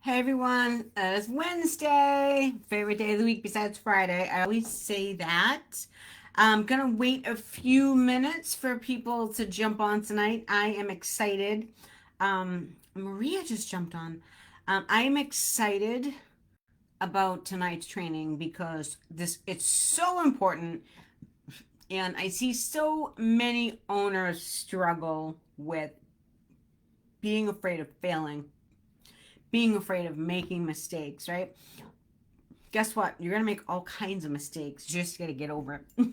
Hey everyone, it's Wednesday, favorite day of the week besides Friday. I always say that. I'm gonna wait a few minutes for people to jump on tonight. I am excited. Maria just jumped on. I am excited about tonight's training because this it's so important, and I see so many owners struggle with being afraid of failing, being afraid of making mistakes, right? Guess what? You're gonna make all kinds of mistakes. You just gotta get over it.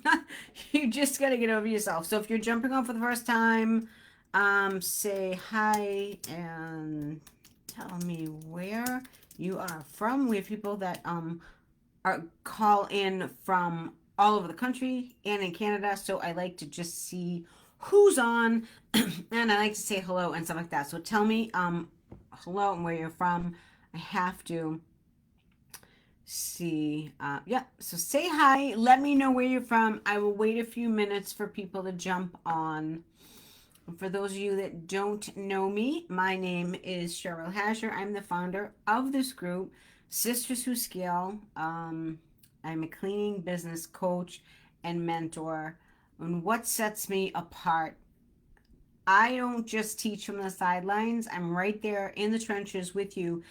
You just gotta get over yourself. So if you're jumping on for the first time, say hi and tell me where you are from. We have people that are call in from all over the country and in Canada. So I like to just see who's on, and I like to say hello and stuff like that. So tell me hello and where you're from. I have to see. Yeah, so say hi. Let me know where you're from. I will wait a few minutes for people to jump on. For those of you that don't know me, my name is Cheryl Hasher. I'm the founder of this group, Sisters Who Scale. I'm a cleaning business coach and mentor. And what sets me apart, I don't just teach from the sidelines. I'm right there in the trenches with you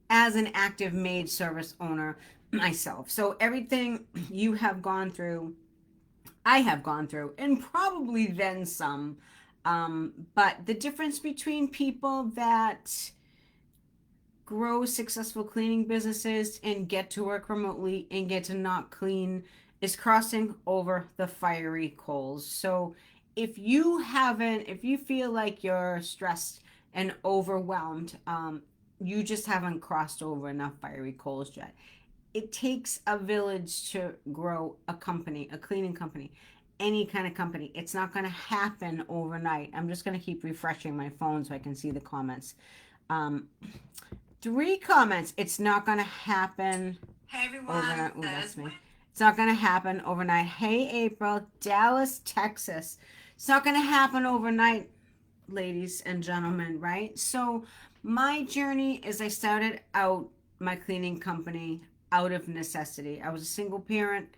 as an active maid service owner myself. So everything you have gone through, I have gone through, and probably then some. But the difference between people that grow successful cleaning businesses and get to work remotely and get to not clean is crossing over the fiery coals. So if you feel like you're stressed and overwhelmed, you just haven't crossed over enough fiery coals yet. It takes a village to grow a company, a cleaning company, any kind of company. It's not going to happen overnight. I'm just going to keep refreshing my phone so I can see the comments. Um, Three comments. It's not going to happen overnight. Ooh, that's me. It's not going to happen overnight. Hey, April, Dallas, Texas. It's not going to happen overnight, ladies and gentlemen, right? So, my journey is I started out my cleaning company out of necessity. I was a single parent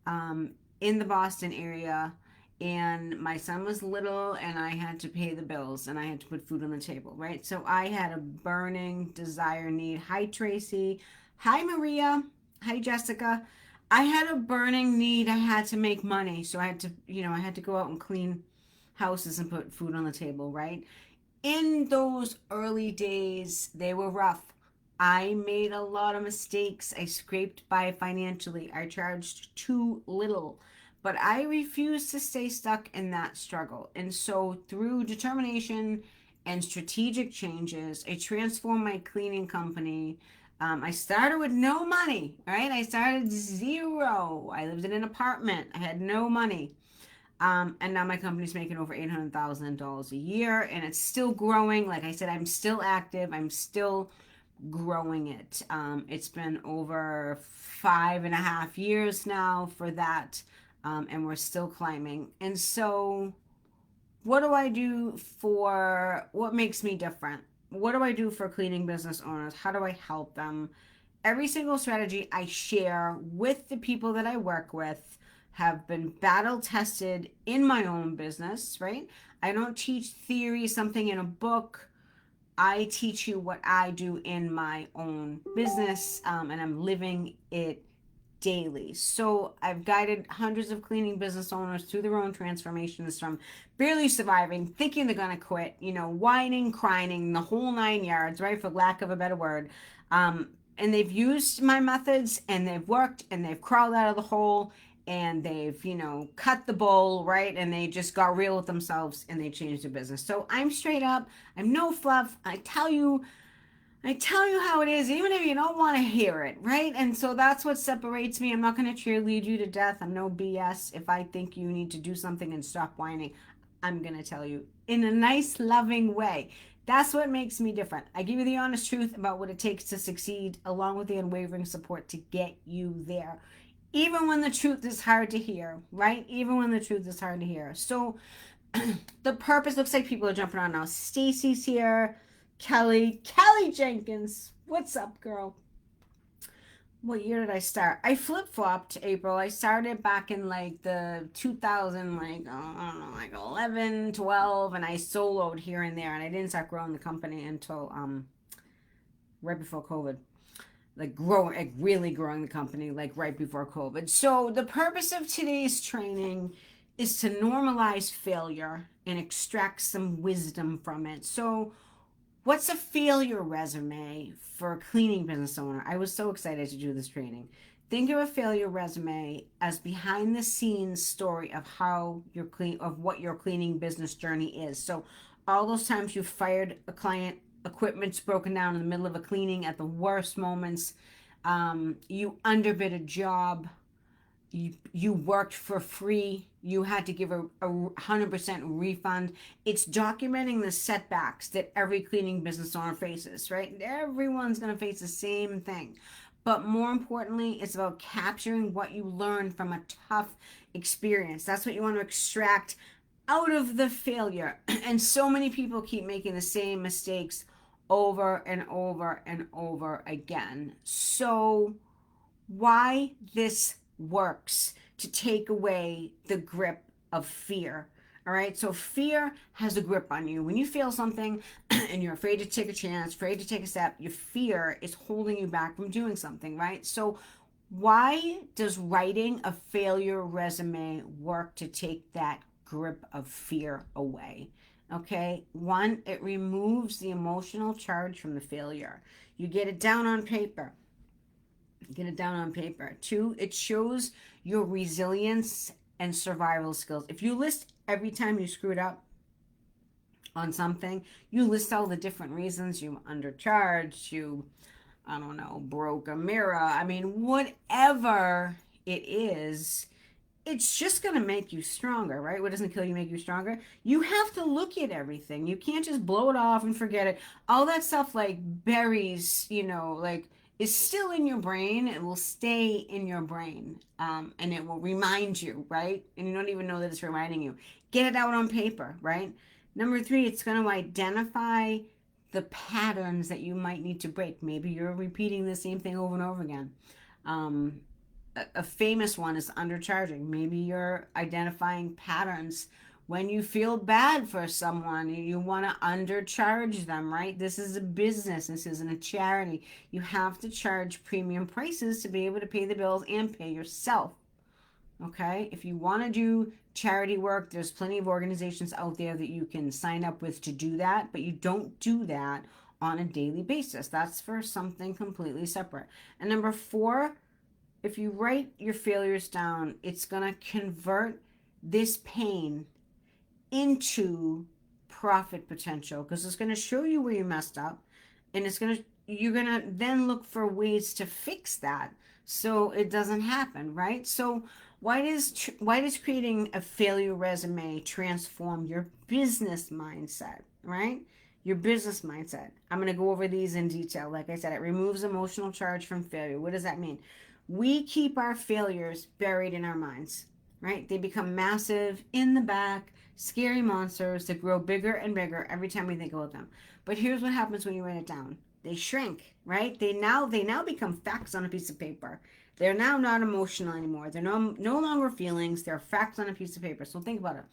um, in the Boston area, and my son was little, and I had to pay the bills, and I had to put food on the table, right? So I had a burning desire, need. Hi, Tracy. Hi, Maria. Hi, Jessica. I had a burning need. I had to make money, so I had to, I had to go out and clean houses and put food on the table, right? In those early days, they were rough. I made a lot of mistakes. I scraped by financially. I charged too little. But I refused to stay stuck in that struggle. And so, through determination and strategic changes, I transformed my cleaning company. I started with no money, right? I started zero. I lived in an apartment. I had no money. And now my company's making over $800,000 a year, and it's still growing. Like I said, I'm still active. I'm still growing it. It's been over 5.5 years now for that, and we're still climbing. And so, what do I do for what makes me different? What do I do for cleaning business owners? How do I help them? Every single strategy I share with the people that I work with have been battle tested in my own business, right? I don't teach theory, something in a book. I teach you what I do in my own business, and I'm living it daily. So I've guided hundreds of cleaning business owners through their own transformations from barely surviving, thinking they're going to quit, whining, crying, the whole 9 yards, right? For lack of a better word. And they've used my methods, and they've worked, and they've crawled out of the hole, and they've, cut the bull, right? And they just got real with themselves, and they changed their business. So I'm straight up. I'm no fluff. I tell you how it is, even if you don't want to hear it, right? And so that's what separates me. I'm not going to cheerlead you to death. I'm no BS. If I think you need to do something and stop whining, I'm going to tell you in a nice, loving way. That's what makes me different. I give you the honest truth about what it takes to succeed, along with the unwavering support to get you there. Even when the truth is hard to hear, right? Even when the truth is hard to hear. So the purpose looks like people are jumping on now. Stacy's here. Kelly Jenkins. What's up, girl? What year did I start? I flip-flopped, April. I started back in like the 2000, like, I don't know, like 11, 12, and I soloed here and there, and I didn't start growing the company until right before COVID. Like growing, like really growing the company, like right before COVID. So the purpose of today's training is to normalize failure and extract some wisdom from it. So what's a failure resume for a cleaning business owner? I was so excited to do this training. Think of a failure resume as behind the scenes story of how your clean of what your cleaning business journey is. So all those times you fired a client, equipment's broken down in the middle of a cleaning at the worst moments, you underbid a job, you worked for free, you had to give a 100% refund. It's documenting the setbacks that every cleaning business owner faces, right? Everyone's going to face the same thing, but more importantly, it's about capturing what you learned from a tough experience. That's what you want to extract out of the failure. And so many people keep making the same mistakes over and over and over again. So why this works to take away the grip of fear. All right. So fear has a grip on you. When you feel something and you're afraid to take a chance, afraid to take a step, your fear is holding you back from doing something, right? So why does writing a failure resume work to take that grip of fear away? Okay. One, it removes the emotional charge from the failure. You get it down on paper. Get it down on paper. Two, it shows your resilience and survival skills. If you list every time you screwed up on something, you list all the different reasons you undercharged, you, I don't know, broke a mirror. I mean, whatever it is, it's just going to make you stronger, right? What doesn't kill you make you stronger? You have to look at everything. You can't just blow it off and forget it. All that stuff like berries, like is still in your brain. It will stay in your brain, and it will remind you, right? And you don't even know that it's reminding you. Get it out on paper, right? Number three, it's going to identify the patterns that you might need to break. Maybe you're repeating the same thing over and over again. Um, a famous one is undercharging. Maybe you're identifying patterns when you feel bad for someone, you want to undercharge them, right? This is a business. This isn't a charity. You have to charge premium prices to be able to pay the bills and pay yourself. Okay? If you want to do charity work, there's plenty of organizations out there that you can sign up with to do that, but you don't do that on a daily basis. That's for something completely separate. And number four, if you write your failures down, it's going to convert this pain into profit potential because it's going to show you where you messed up, and you're going to then look for ways to fix that so it doesn't happen, right? So why does creating a failure resume transform your business mindset, right? Your business mindset. I'm going to go over these in detail. Like I said, it removes emotional charge from failure. What does that mean? We keep our failures buried in our minds, right? They become massive in the back, scary monsters that grow bigger and bigger every time we think about them. But here's what happens when you write it down. They shrink, right? They now become facts on a piece of paper. They're now not emotional anymore. They're no longer feelings. They're facts on a piece of paper. So think about it.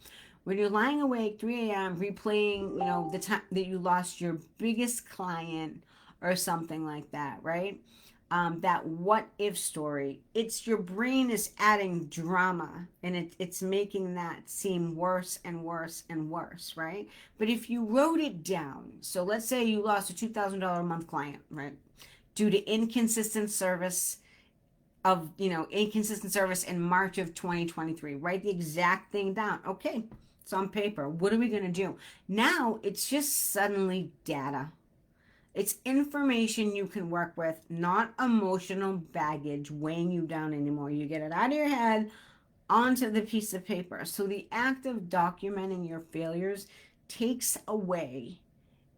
When you're lying awake 3 a.m. replaying, the time that you lost your biggest client or something like that, right? That what if story, it's your brain is adding drama, and it's making that seem worse and worse and worse, right? But if you wrote it down, so let's say you lost a $2,000 a month client, right, due to inconsistent service in March of 2023. Write the exact thing down. Okay, it's on paper. What are we going to do? Now it's just suddenly data. It's information you can work with, not emotional baggage weighing you down anymore. You get it out of your head onto the piece of paper. So the act of documenting your failures takes away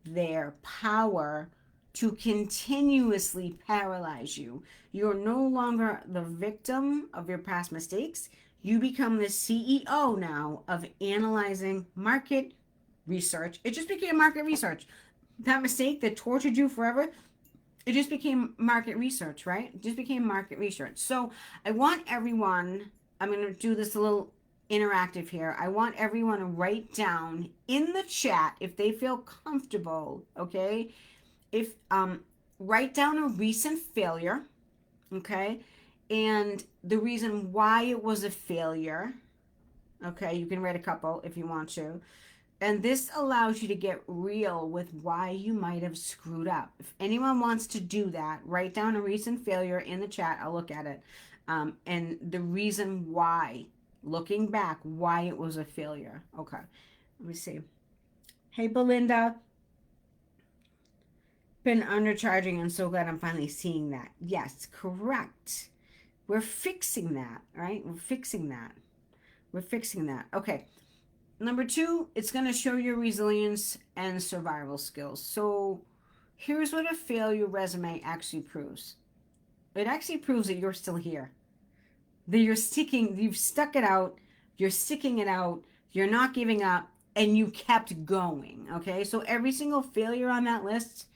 their power to continuously paralyze you. You're no longer the victim of your past mistakes. You become the CEO now of analyzing market research. It just became market research. That mistake that tortured you forever It just became market research, right? It just became market research. So I want everyone, I'm going to do this a little interactive here. I want everyone to write down in the chat if they feel comfortable, okay? If write down a recent failure, okay? And the reason why it was a failure, okay? You can write a couple if you want to. And this allows you to get real with why you might have screwed up. If anyone wants to do that, write down a recent failure in the chat. I'll look at it. And the reason why, looking back, why it was a failure. Okay, let me see. Hey, Belinda. Been undercharging. I'm so glad I'm finally seeing that. Yes, correct. We're fixing that, right? We're fixing that. We're fixing that. Okay. Number 2, it's going to show your resilience and survival skills. So here's what a failure resume actually proves. It actually proves that you're still here. That you've stuck it out, you're sticking it out, you're not giving up, and you kept going, okay? So every single failure on that list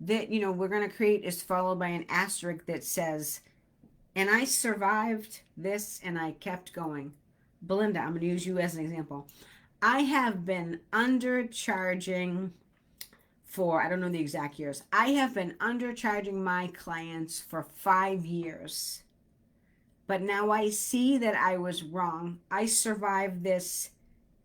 that, we're going to create is followed by an asterisk that says, and I survived this and I kept going. Belinda, I'm going to use you as an example. I have been undercharging for, I don't know the exact years. I have been undercharging my clients for 5 years. But now I see that I was wrong. I survived this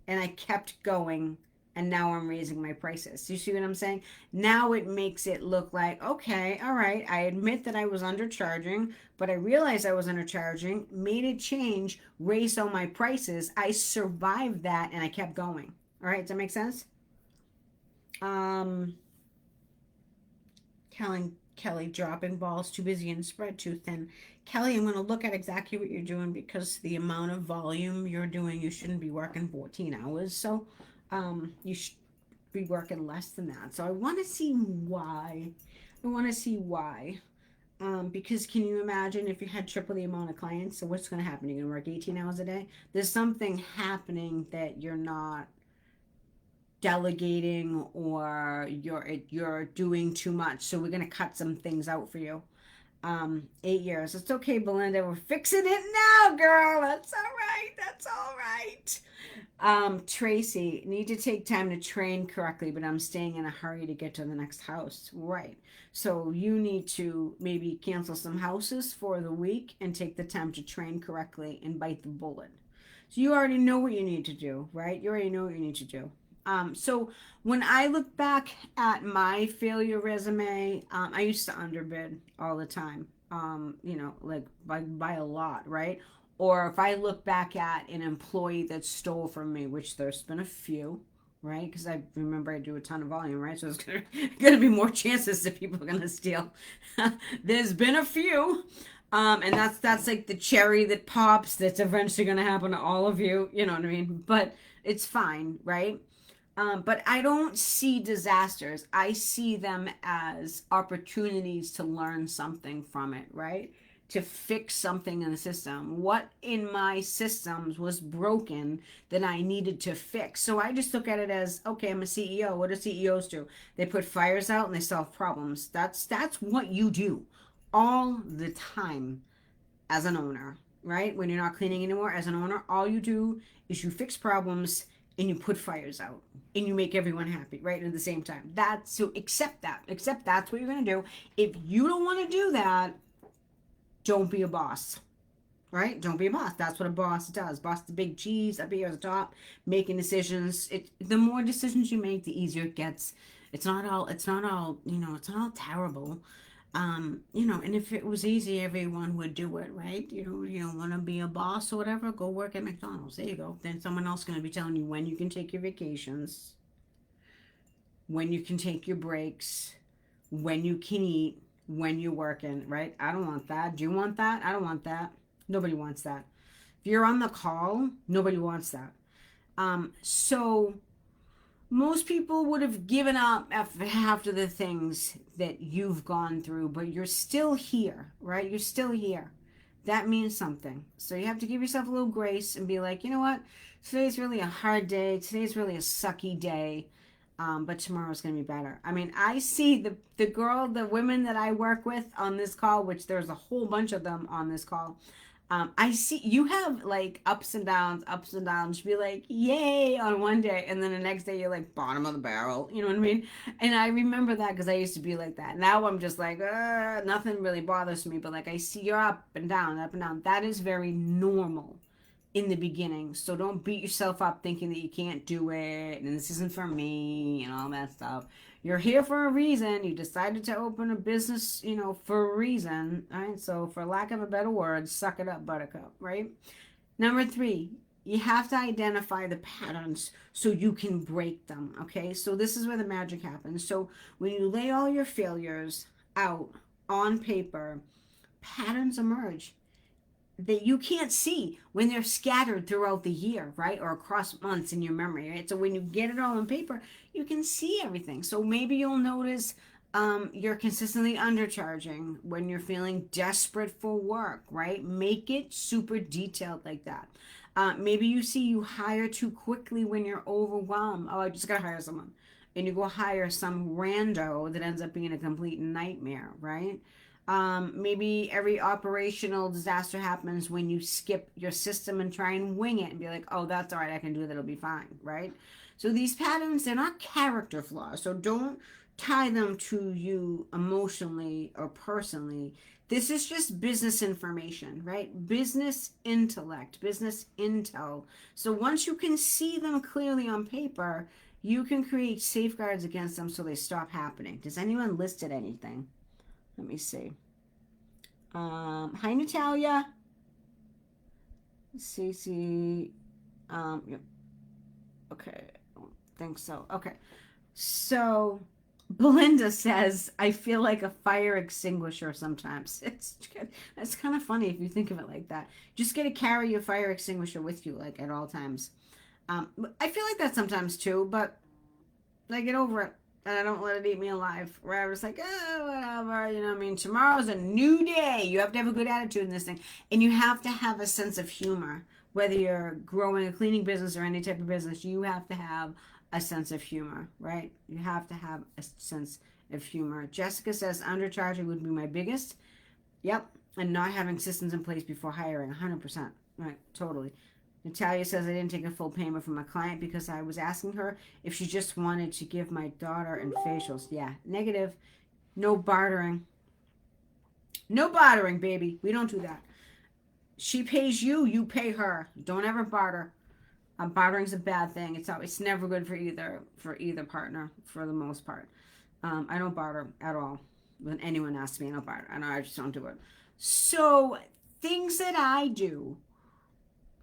and I kept going. And now I'm raising my prices. You see what I'm saying? Now it makes it look like, okay, all right, I admit that I was undercharging, but I realized I was undercharging, made a change, raised all my prices. I survived that and I kept going. All right, does that make sense? Kelly, dropping balls, too busy and spread too thin. Kelly, I'm going to look at exactly what you're doing because the amount of volume you're doing, you shouldn't be working 14 hours. So you should be working less than that. So I want to see why. Because can you imagine if you had triple the amount of clients? So what's going to happen? You're going to work 18 hours a day? There's something happening that you're not delegating or you're doing too much. So we're going to cut some things out for you. 8 years. It's okay, Belinda. We're fixing it now, girl. That's all right. That's all right. Tracy, need to take time to train correctly, but I'm staying in a hurry to get to the next house. Right. So you need to maybe cancel some houses for the week and take the time to train correctly and bite the bullet. So you already know what you need to do, right? You already know what you need to do. So when I look back at my failure resume, I used to underbid all the time, like by a lot, right? Or if I look back at an employee that stole from me, which there's been a few, right? Because I remember I do a ton of volume, right? So it's gonna be more chances that people are gonna steal. There's been a few. And that's like the cherry that pops that's eventually gonna happen to all of you, you know what I mean? But it's fine, right? But I don't see disasters. I see them as opportunities to learn something from it, right? To fix something in the system. What in my systems was broken that I needed to fix? So I just look at it as, okay, I'm a CEO. What do CEOs do? They put fires out and they solve problems. That's what you do all the time as an owner, right? When you're not cleaning anymore as an owner, all you do is you fix problems and you put fires out and you make everyone happy, right? At the same time. So accept that's what you're going to do. If you don't want to do that, don't be a boss, right? Don't be a boss. That's what a boss does. Boss, the big cheese up here at the top, making decisions. The more decisions you make, the easier it gets. It's not all, it's not all terrible. And if it was easy, everyone would do it, right? You don't want to be a boss or whatever, go work at McDonald's. There you go. Then someone else is going to be telling you when you can take your vacations, when you can take your breaks, when you can eat, when you're working, right? I don't want that. Do you want that? I don't want that. Nobody wants that. If you're on the call, nobody wants that. So most people would have given up after the things that you've gone through, but you're still here, right? You're still here. That means something. So you have to give yourself a little grace and be like, you know what? Today's really a hard day. Today's really a sucky day. But tomorrow's going to be better. I mean, I see the women that I work with on this call, which there's a whole bunch of them on this call. I see you have like ups and downs, ups and downs. Be like, yay on one day, and then the next day you're like bottom of the barrel. You know what I mean? And I remember that because I used to be like that. Now I'm just like, nothing really bothers me. But like I see you're up and down, up and down. That is very normal in the beginning. So don't beat yourself up thinking that you can't do it and this isn't for me and all that stuff. You're here for a reason. You decided to open a business, for a reason. All right. So for lack of a better word, suck it up, buttercup, right? Number 3, you have to identify the patterns so you can break them. Okay. So this is where the magic happens. So when you lay all your failures out on paper, patterns emerge that you can't see when they're scattered throughout the year, right? Or across months in your memory, right? So when you get it all on paper, you can see everything. So maybe you'll notice you're consistently undercharging when you're feeling desperate for work, right? Make it super detailed like that. Maybe you see you hire too quickly when you're overwhelmed. Oh, I just got to hire someone. And you go hire some rando that ends up being a complete nightmare, right? Maybe every operational disaster happens when you skip your system and try and wing it and be like, oh, that's all right, I can do that, it'll be fine, right? So these patterns, they're not character flaws. So don't tie them to you emotionally or personally. This is just business information, right? Business intellect, business intel. So once you can see them clearly on paper, you can create safeguards against them so they stop happening. Does anyone listed anything? Let me see. Hi, Natalia. Cece. Yeah. Okay. I don't think so. Okay. So, Belinda says, I feel like a fire extinguisher sometimes. It's kind of funny if you think of it like that. Just got to carry your fire extinguisher with you, like at all times. I feel like that sometimes too, but I get over it and I don't let it eat me alive. Where I was like, oh, whatever, I mean, tomorrow's a new day. You have to have a good attitude in this thing. And you have to have a sense of humor. Whether you're growing a cleaning business or any type of business, you have to have a sense of humor, right? You have to have a sense of humor. Jessica says, undercharging would be my biggest. Yep. And not having systems in place before hiring, 100%. Right, totally. Natalia says, I didn't take a full payment from a client because I was asking her if she just wanted to give my daughter and facials. Yeah, negative. No bartering. No bartering, baby. We don't do that. She pays you, you pay her. Don't ever barter. Bartering's a bad thing. It's never good for either partner for the most part. I don't barter at all. When anyone asks me, I don't barter. I just don't do it. So things that I do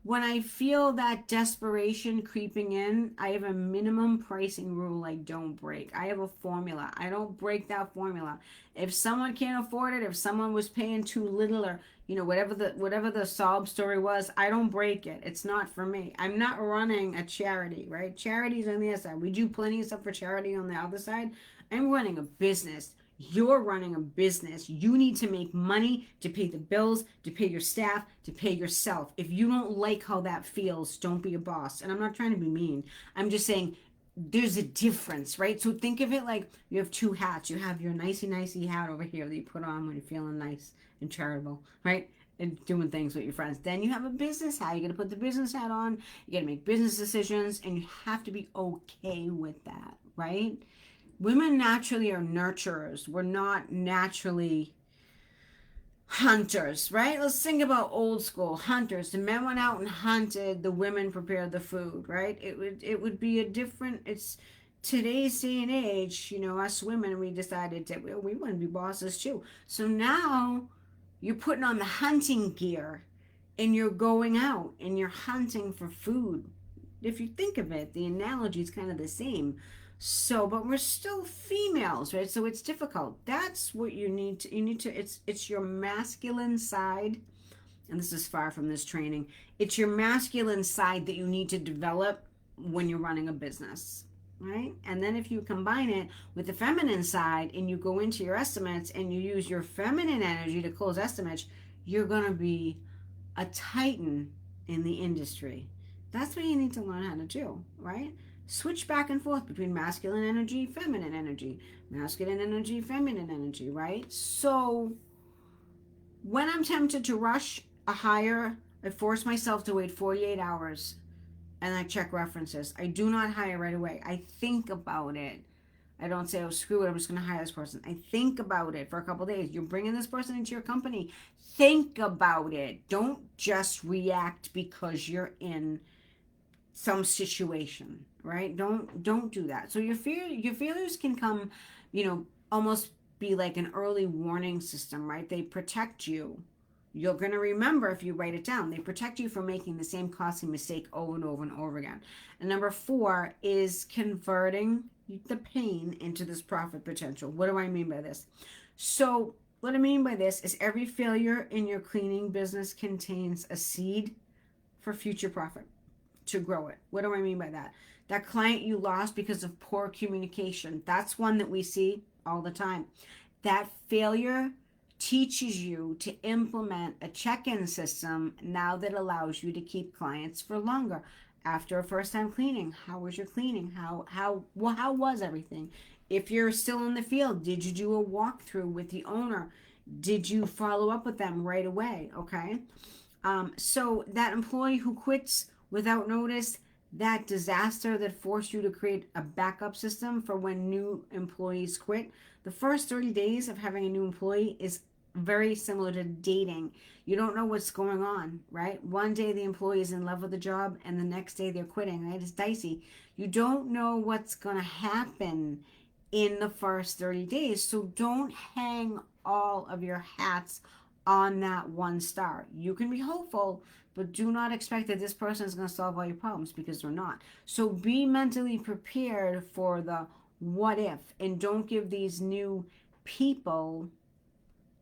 when I feel that desperation creeping in, I have a minimum pricing rule I don't break. I have a formula. I don't break that formula. If someone can't afford it, if someone was paying too little or whatever the sob story was, I don't break it. It's not for me. I'm not running a charity, right? Charities on the other side. We do plenty of stuff for charity on the other side. I'm running a business. You're running a business. You need to make money to pay the bills, to pay your staff, to pay yourself. If you don't like how that feels, don't be a boss. And I'm not trying to be mean. I'm just saying there's a difference, right? So think of it like you have two hats. You have your nicey hat over here that you put on when you're feeling nice and charitable, right? And doing things with your friends. Then you have a business hat. You got to put the business hat on. You got to make business decisions, and you have to be okay with that, right? Women naturally are nurturers. We're not naturally hunters, right? Let's think about old school hunters. The men went out and hunted, the women prepared the food, right? It would be a different, it's today's day and age, us women, we decided that we want to be bosses too. So now you're putting on the hunting gear and you're going out and you're hunting for food. If you think of it, the analogy is kind of the same. So, but we're still females, right? So it's difficult. That's what you need to, it's your masculine side. And this is far from this training. It's your masculine side that you need to develop when you're running a business, right? And then if you combine it with the feminine side and you go into your estimates and you use your feminine energy to close estimates, you're going to be a titan in the industry. That's what you need to learn how to do, right? switch back and forth between masculine energy, feminine energy, masculine energy, feminine energy, right? So when I'm tempted to rush a hire, I force myself to wait 48 hours and I check references. I do not hire right away. I think about it. I don't say, oh, screw it, I'm just going to hire this person. I think about it for a couple days. You're bringing this person into your company. Think about it. Don't just react because you're in some situation, right? Don't do that. So your failures can come, almost be like an early warning system, right? They protect you. You're going to remember if you write it down. They protect you from making the same costly mistake over and over and over again. And number 4 is converting the pain into this profit potential. What do I mean by this? So what I mean by this is every failure in your cleaning business contains a seed for future profit to grow it. What do I mean by that? That client you lost because of poor communication, that's one that we see all the time. That failure teaches you to implement a check-in system now that allows you to keep clients for longer. After a first-time cleaning, how was your cleaning? How was everything? If you're still in the field, did you do a walkthrough with the owner? Did you follow up with them right away? Okay. So that employee who quits without notice, that disaster that forced you to create a backup system for when new employees quit. The first 30 days of having a new employee is very similar to dating. You don't know what's going on, right? One day the employee is in love with the job and the next day they're quitting, right? It's dicey. You don't know what's going to happen in the first 30 days. So don't hang all of your hats on that one star. You can be hopeful, but do not expect that this person is going to solve all your problems because they're not. So be mentally prepared for the what if, and don't give these new people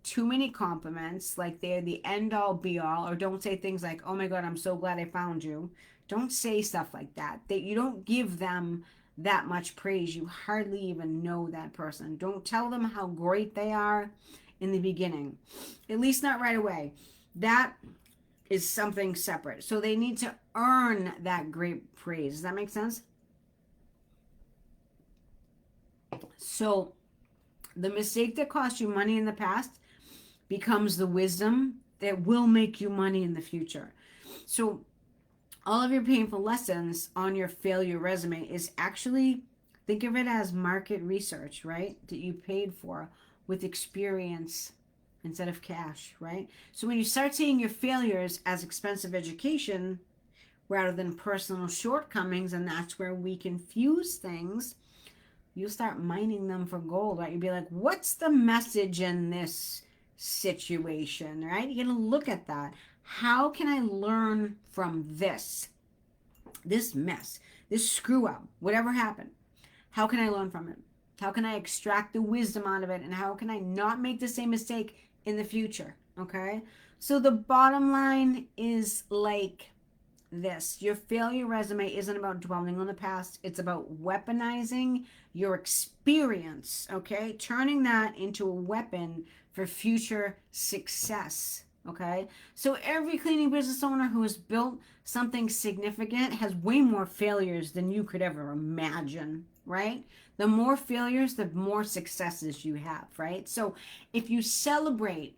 too many compliments like they're the end all be all, or don't say things like, oh my god, I'm so glad I found you. Don't say stuff like that. You don't give them that much praise. You hardly even know that person. Don't tell them how great they are in the beginning, at least not right away. That is something separate. So they need to earn that great praise. Does that make sense? So the mistake that cost you money in the past becomes the wisdom that will make you money in the future. So all of your painful lessons on your failure resume is actually, think of it as market research, right? That you paid for with experience instead of cash, right? So when you start seeing your failures as expensive education rather than personal shortcomings, and that's where we confuse things, you'll start mining them for gold, right? You'll be like, what's the message in this situation, right? You're going to look at that. How can I learn from this mess, this screw up, whatever happened? How can I learn from it? How can I extract the wisdom out of it? And how can I not make the same mistake in the future? Okay. So the bottom line is like this: your failure resume isn't about dwelling on the past. It's about weaponizing your experience, okay? Turning that into a weapon for future success, okay? So every cleaning business owner who has built something significant has way more failures than you could ever imagine, right? The more failures, the more successes you have, right? So if you celebrate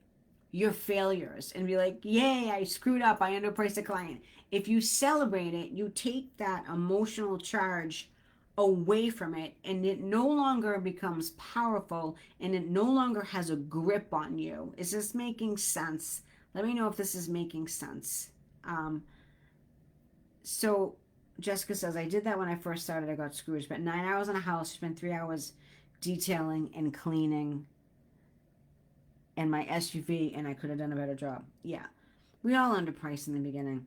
your failures and be like, yay, I screwed up, I underpriced a client. If you celebrate it, you take that emotional charge away from it, and it no longer becomes powerful, and it no longer has a grip on you. Is this making sense? Let me know if this is making sense. So Jessica says, I did that when I first started. I got Scrooge, but 9 hours in a house, spent 3 hours detailing and cleaning and my SUV, and I could have done a better job. Yeah, we all underpriced in the beginning.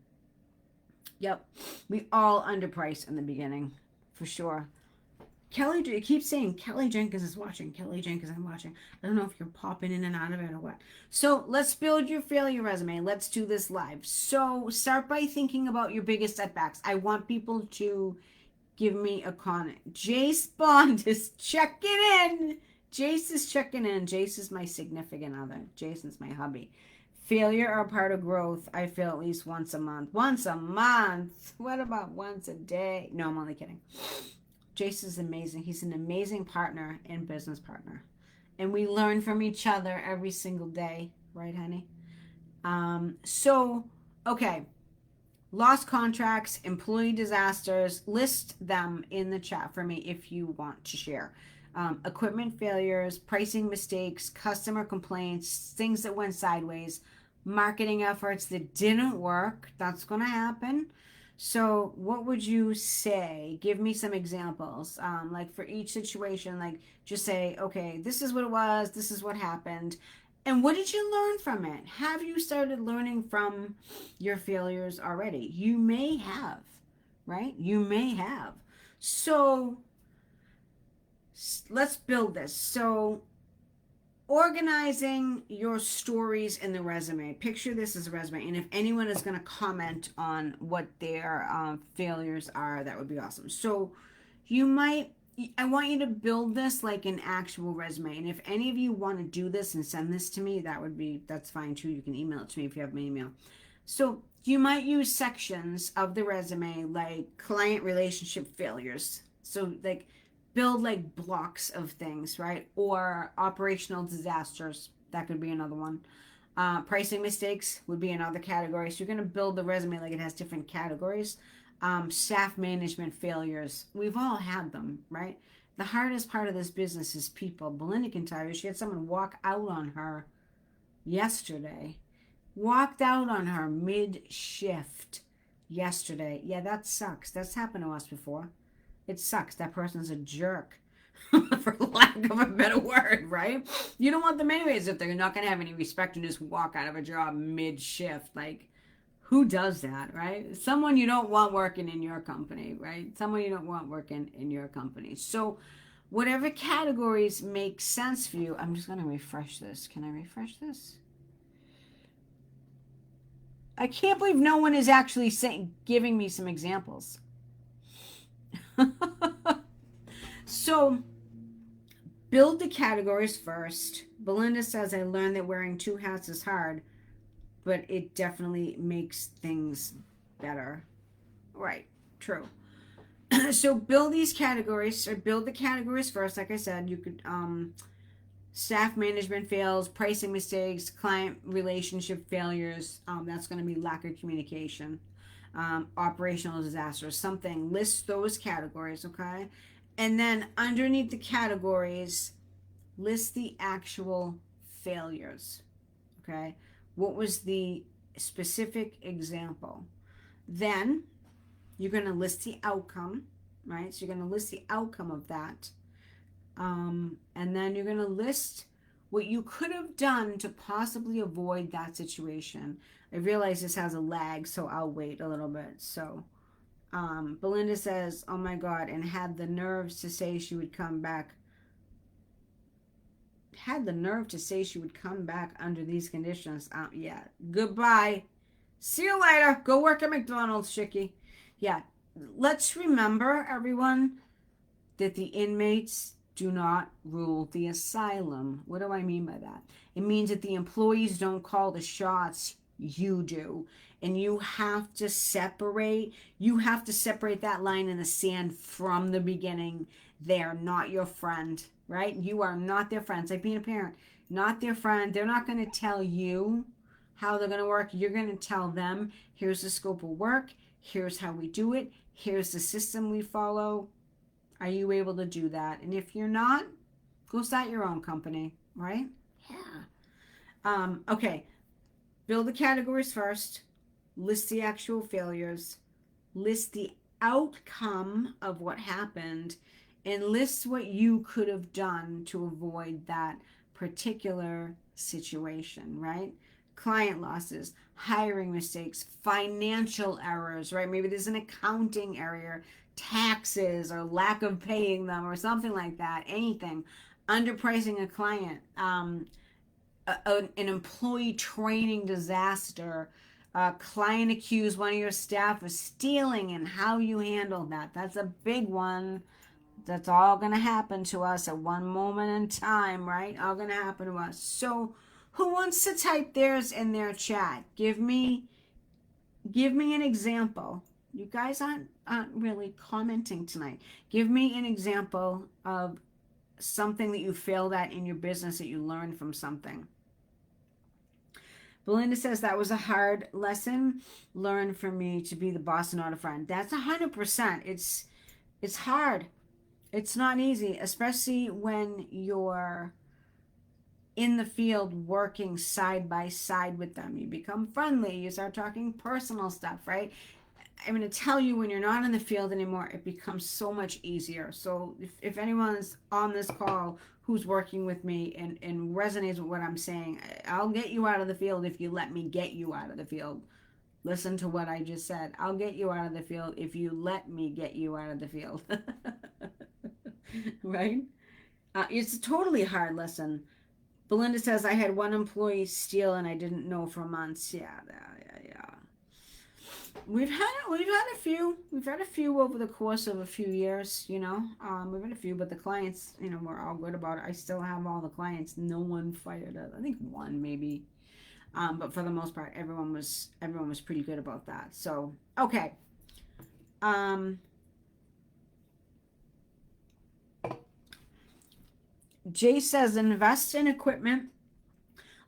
Yep, we all underpriced in the beginning, for sure. Kelly, you keep saying Kelly Jenkins is watching. Kelly Jenkins is watching. I don't know if you're popping in and out of it or what. So let's build your failure resume. Let's do this live. So start by thinking about your biggest setbacks. I want people to give me a comment. Jace Bond is checking in. Jace is checking in. Jace is my significant other. Jason's my hubby. Failure are part of growth. I fail at least once a month. Once a month? What about once a day? No, I'm only kidding. Jason's amazing. He's an amazing partner and business partner. And we learn from each other every single day. Right, honey? So, okay. Lost contracts, employee disasters, list them in the chat for me if you want to share. Equipment failures, pricing mistakes, customer complaints, things that went sideways, marketing efforts that didn't work. That's going to happen. So, what would you say? Give me some examples. Like for each situation, like just say, okay, this is what it was, this is what happened. And what did you learn from it? Have you started learning from your failures already? You may have, right? You may have. So let's build this. So organizing your stories in the resume. Picture this as a resume. And if anyone is going to comment on what their failures are, that would be awesome. So I want you to build this like an actual resume. And if any of you want to do this and send this to me, that's fine too. You can email it to me if you have my email. So you might use sections of the resume like client relationship failures. So like build like blocks of things, right? Or operational disasters. That could be another one. Pricing mistakes would be another category. So you're going to build the resume like it has different categories. Staff management failures. We've all had them, right? The hardest part of this business is people. Belinda can tell you, she had someone walk out on her yesterday. Walked out on her mid-shift yesterday. Yeah, that sucks. That's happened to us before. It sucks. That person's a jerk, for lack of a better word, right? You don't want them anyways if they're not going to have any respect and just walk out of a job mid-shift. Like, who does that, right? Someone you don't want working in your company, right? Someone you don't want working in your company. So whatever categories make sense for you, I'm just going to refresh this. Can I refresh this? I can't believe no one is actually giving me some examples. So build the categories first. Belinda says, I learned that wearing two hats is hard, but it definitely makes things better. Right, true. So build these categories, or build the categories first. Like I said, you could staff management fails, pricing mistakes, client relationship failures. That's going to be lack of communication. Operational disasters, something. List those categories, okay? And then underneath the categories, list the actual failures, okay? What was the specific example? Then you're going to list the outcome, right? So you're going to list the outcome of that. And then you're going to list what you could have done to possibly avoid that situation. I realize this has a lag, so I'll wait a little bit. So Belinda says, oh my God, and had the nerves to say she would come back. Had the nerve to say she would come back under these conditions. Yeah, goodbye. See you later. Go work at McDonald's, chickie. Yeah, let's remember, everyone, that the inmates do not rule the asylum. What do I mean by that? It means that the employees don't call the shots. You do. And you have to separate that line in the sand from the beginning. They are not your friend, right? You are not their friend. It's like being a parent, not their friend. They're not going to tell you how they're going to work. You're going to tell them, here's the scope of work. Here's how we do it. Here's the system we follow. Are you able to do that? And if you're not, go start your own company, right? Yeah. Okay. Build the categories first. List the actual failures. List the outcome of what happened. And list what you could have done to avoid that particular situation, right? Client losses, hiring mistakes, financial errors, right? Maybe there's an accounting error, taxes, or lack of paying them, or something like that. Anything. Underpricing a client, an employee training disaster, a client accused one of your staff of stealing, and how you handle that. That's a big one. That's all going to happen to us at one moment in time, right? All going to happen to us. So who wants to type theirs in their chat? Give me an example. You guys aren't really commenting tonight. Give me an example of something that you failed at in your business that you learned from something. Belinda says that was a hard lesson learned for me to be the boss and not a friend. That's 100%. It's hard. It's not easy, especially when you're in the field working side by side with them. You become friendly, you start talking personal stuff, right? I'm going to tell you, when you're not in the field anymore, it becomes so much easier. So if anyone's on this call who's working with me and resonates with what I'm saying, I'll get you out of the field if you let me get you out of the field. Listen to what I just said. I'll get you out of the field if you let me get you out of the field. Right? It's a totally hard lesson. Belinda says, I had one employee steal and I didn't know for months. Yeah. We've had a few. We've had a few over the course of a few years, you know. We've had a few, but the clients, you know, we're all good about it. I still have all the clients. No one fired us. I think one maybe. But for the most part, everyone was pretty good about that. So, okay. Jay says, invest in equipment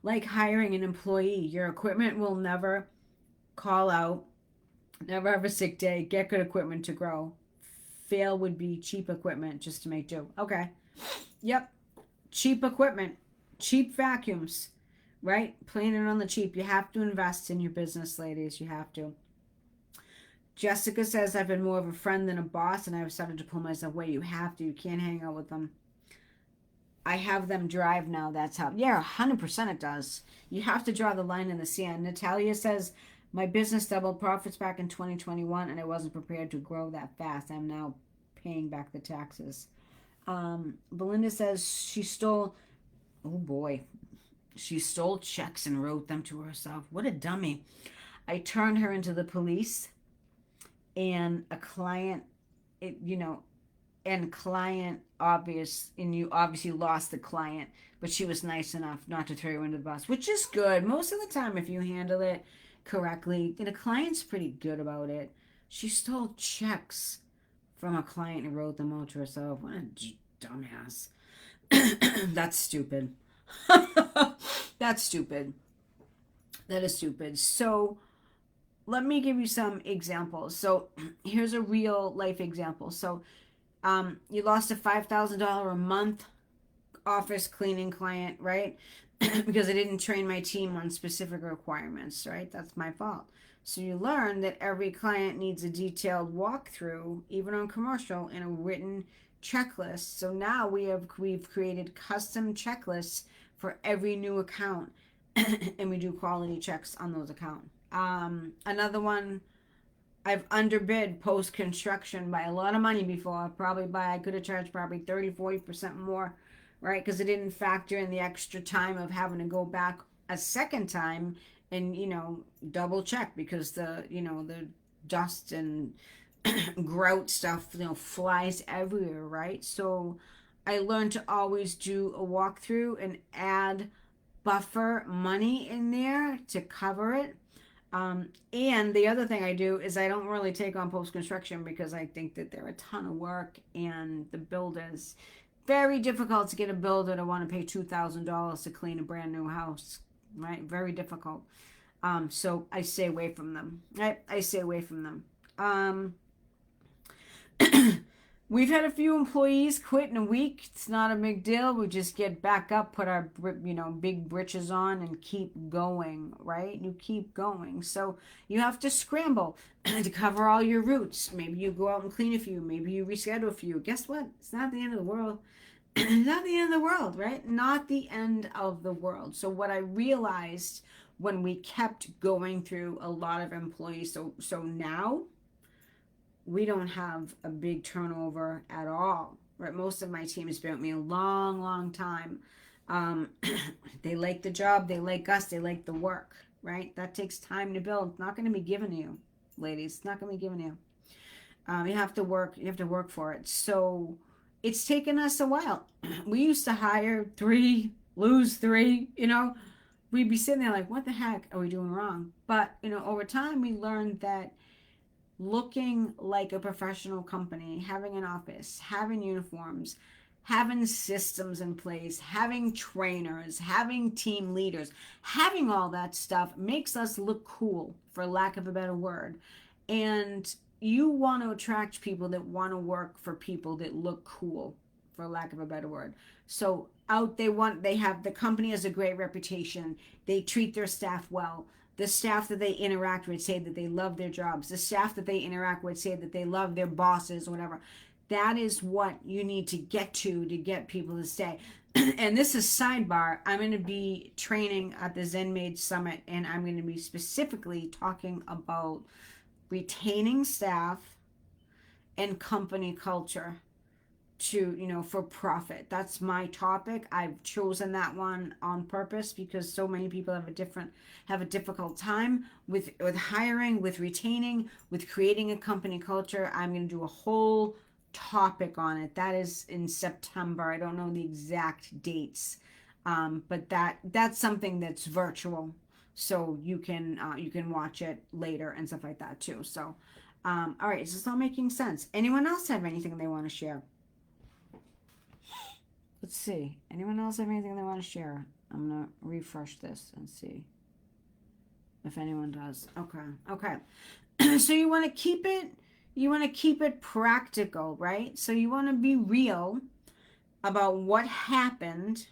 like hiring an employee. Your equipment will never call out, never have a sick day. Get good equipment to grow. Fail would be cheap equipment just to make do. Okay. Yep. Cheap equipment. Cheap vacuums. Right? Playing it on the cheap. You have to invest in your business, ladies. You have to. Jessica says, I've been more of a friend than a boss and I've started to pull myself away. You have to. You can't hang out with them. I have them drive now. That's how. Yeah, 100% it does. You have to draw the line in the sand. Natalia says, my business doubled profits back in 2021 and I wasn't prepared to grow that fast. I'm now paying back the taxes. Belinda says she stole, oh boy, she stole checks and wrote them to herself. What a dummy. I turned her into the police and a client, and client obvious, and you obviously lost the client, but she was nice enough not to throw you into the bus, which is good. Most of the time, if you handle it correctly, the client's pretty good about it. She stole checks from a client and wrote them out to herself. What a dumbass. That's stupid. That's stupid. That is stupid. So let me give you some examples. So here's a real life example. So you lost a $5,000 a month office cleaning client, right? Because I didn't train my team on specific requirements, right? That's my fault. So you learn that every client needs a detailed walkthrough, even on commercial, and a written checklist. So now we've created custom checklists for every new account, and we do quality checks on those accounts. Another one, I've underbid post construction by a lot of money before. I could have charged probably 30-40% more, right? Because it didn't factor in the extra time of having to go back a second time and, double check, because the dust and grout stuff, flies everywhere, right? So I learned to always do a walkthrough and add buffer money in there to cover it. And the other thing I do is I don't really take on post-construction because I think that they're a ton of work, and the builders, very difficult to get a builder to want to pay $2,000 to clean a brand new house, right? Very difficult. So I stay away from them, right? I stay away from them. We've had a few employees quit in a week. It's not a big deal. We just get back up, put our, big britches on and keep going, right? You keep going. So you have to scramble to cover all your routes. Maybe you go out and clean a few. Maybe you reschedule a few. Guess what? It's not the end of the world. Not the end of the world, right? Not the end of the world. So what I realized when we kept going through a lot of employees, so now we don't have a big turnover at all, right? Most of my team has been with me a long, long time. They like the job, they like us, they like the work, right? That takes time to build. It's not going to be given to you, ladies. It's not going to be given to you. You have to work for it. So it's taken us a while. We used to hire 3, lose 3, we'd be sitting there like, what the heck are we doing wrong? But, over time we learned that looking like a professional company, having an office, having uniforms, having systems in place, having trainers, having team leaders, having all that stuff makes us look cool, for lack of a better word. And you want to attract people that want to work for people that look cool, for lack of a better word. So they have, the company has a great reputation. They treat their staff well. The staff that they interact with say that they love their jobs. The staff that they interact with say that they love their bosses or whatever. That is what you need to get people to stay. And this is sidebar. I'm going to be training at the Zen Mage Summit, and I'm going to be specifically talking about retaining staff and company culture to, for profit. That's my topic. I've chosen that one on purpose because so many people have a difficult time with hiring, with retaining, with creating a company culture. I'm going to do a whole topic on it. That is in September. I don't know the exact dates, but that's something that's virtual, so you can watch it later and stuff like that too. So, all right, is this all making sense? Anyone else have anything they want to share? Let's see. Anyone else have anything they want to share? I'm gonna refresh this and see if anyone does. Okay. So you want to keep it practical, right? So you want to be real about what happened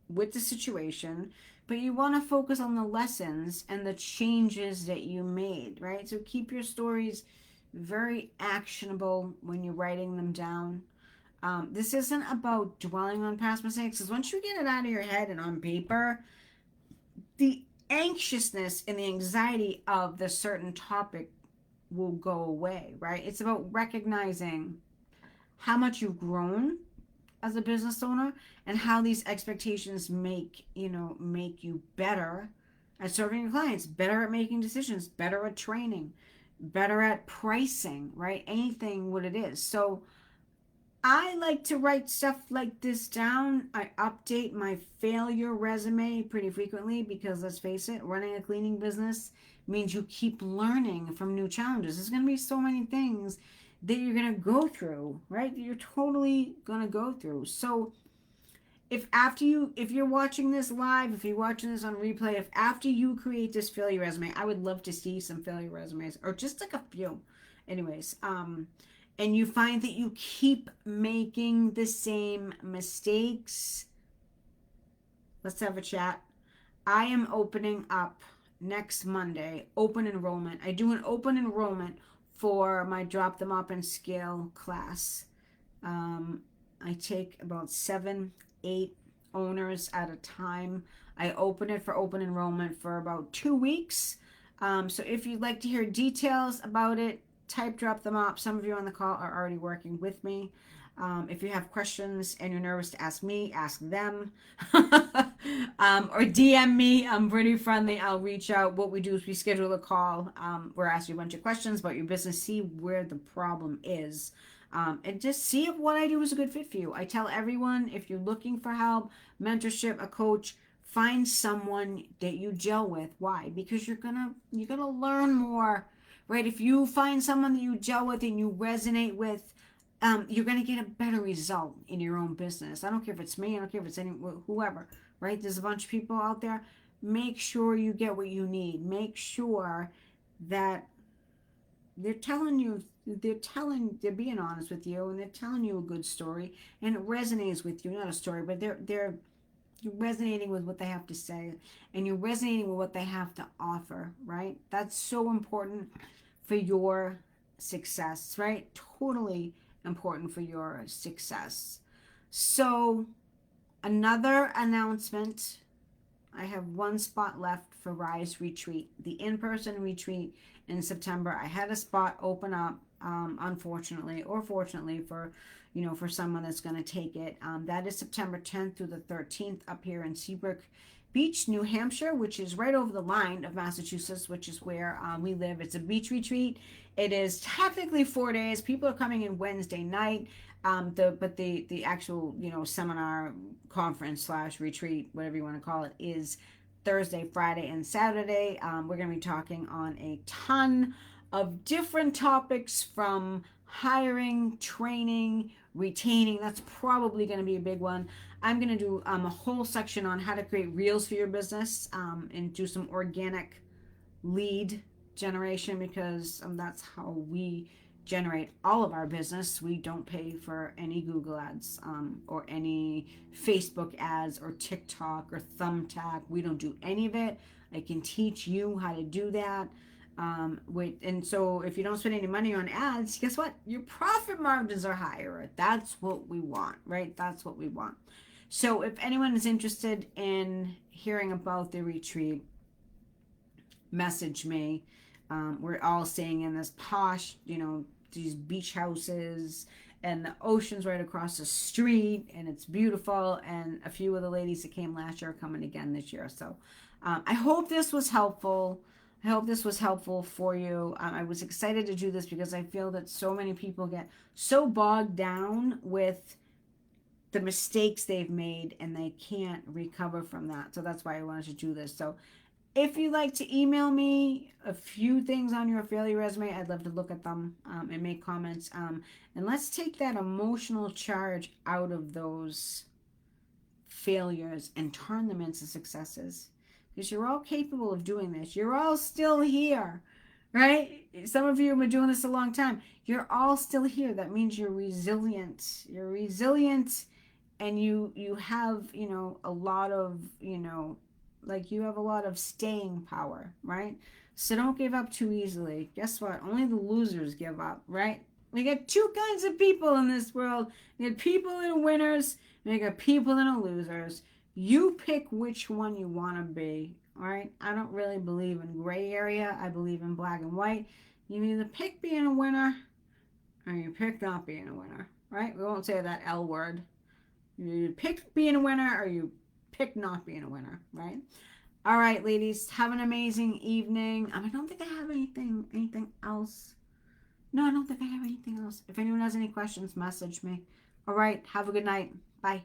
with the situation, but you want to focus on the lessons and the changes that you made, right? So keep your stories very actionable when you're writing them down. This isn't about dwelling on past mistakes, because once you get it out of your head and on paper, the anxiousness and the anxiety of the certain topic will go away, right? It's about recognizing how much you've grown as a business owner and how these expectations make you better at serving your clients, better at making decisions, better at training, better at pricing, right? Anything what it is. So I like to write stuff like this down. I update my failure resume pretty frequently because, let's face it, running a cleaning business means you keep learning from new challenges. There's going to be so many things that you're going to go through, right? That you're totally going to go through. So if you're watching this live, if you're watching this on replay, if after you create this failure resume, I would love to see some failure resumes, or just like a few. Anyways, and you find that you keep making the same mistakes, let's have a chat. I am opening up next Monday, open enrollment. I do an open enrollment for my Drop Them Up and Scale class. I take about 7, 8 owners at a time. I open it for open enrollment for about 2 weeks. So if you'd like to hear details about it, type Drop Them Up. Some of you on the call are already working with me. If you have questions and you're nervous to ask me, ask them. Or DM me. I'm pretty friendly. I'll reach out. What we do is we schedule a call. We're asking you a bunch of questions about your business, see where the problem is, and just see if what I do is a good fit for you. I tell everyone, if you're looking for help, mentorship, a coach, find someone that you gel with. Why? Because you're gonna learn more, right? If you find someone that you gel with and you resonate with, you're going to get a better result in your own business. I don't care if it's me. I don't care if it's whoever, right? There's a bunch of people out there. Make sure you get what you need. Make sure that they're being honest with you, and they're telling you a good story, and it resonates with you. Not a story, but they're resonating with what they have to say, and you're resonating with what they have to offer, right? That's so important for your success, right? Totally important for your success. So, another announcement. I have 1 spot left for Rise Retreat, the in-person retreat in September. I had a spot open up, unfortunately or fortunately for someone that's going to take it. That is September 10th through the 13th up here in Seabrook Beach, New Hampshire, which is right over the line of Massachusetts, which is where we live. It's a beach retreat. It is technically 4 days. People are coming in Wednesday night. But the actual seminar, conference / retreat, whatever you want to call it, is Thursday, Friday, and Saturday. We're going to be talking on a ton of different topics from hiring, training, retaining. That's probably going to be a big one. I'm going to do a whole section on how to create reels for your business, and do some organic lead generation, because that's how we generate all of our business. We don't pay for any Google ads, or any Facebook ads or TikTok or Thumbtack. We don't do any of it. I can teach you how to do that. And so if you don't spend any money on ads, guess what? Your profit margins are higher. That's what we want, right? That's what we want. So if anyone is interested in hearing about the retreat, message me. We're all staying in this posh, these beach houses, and the ocean's right across the street, and it's beautiful. And a few of the ladies that came last year are coming again this year. So I hope this was helpful. I hope this was helpful for you. I was excited to do this because I feel that so many people get so bogged down with the mistakes they've made and they can't recover from that. So that's why I wanted to do this. So if you'd like to email me a few things on your failure resume, I'd love to look at them, and make comments. And let's take that emotional charge out of those failures and turn them into successes. Because you're all capable of doing this. You're all still here, right? Some of you have been doing this a long time. You're all still here. That means you're resilient. You're resilient, and you have, a lot of, like you have a lot of staying power, right? So don't give up too easily. Guess what? Only the losers give up, right? We got two kinds of people in this world. We got people that are winners, and we got people that are losers. You pick which one you want to be, all right? I don't really believe in gray area. I believe in black and white. You either pick being a winner or you pick not being a winner, right? We won't say that L word. You pick being a winner or you pick not being a winner, right? All right, ladies, have an amazing evening. I don't think I have anything else. No, I don't think I have anything else. If anyone has any questions, message me. All right, have a good night. Bye.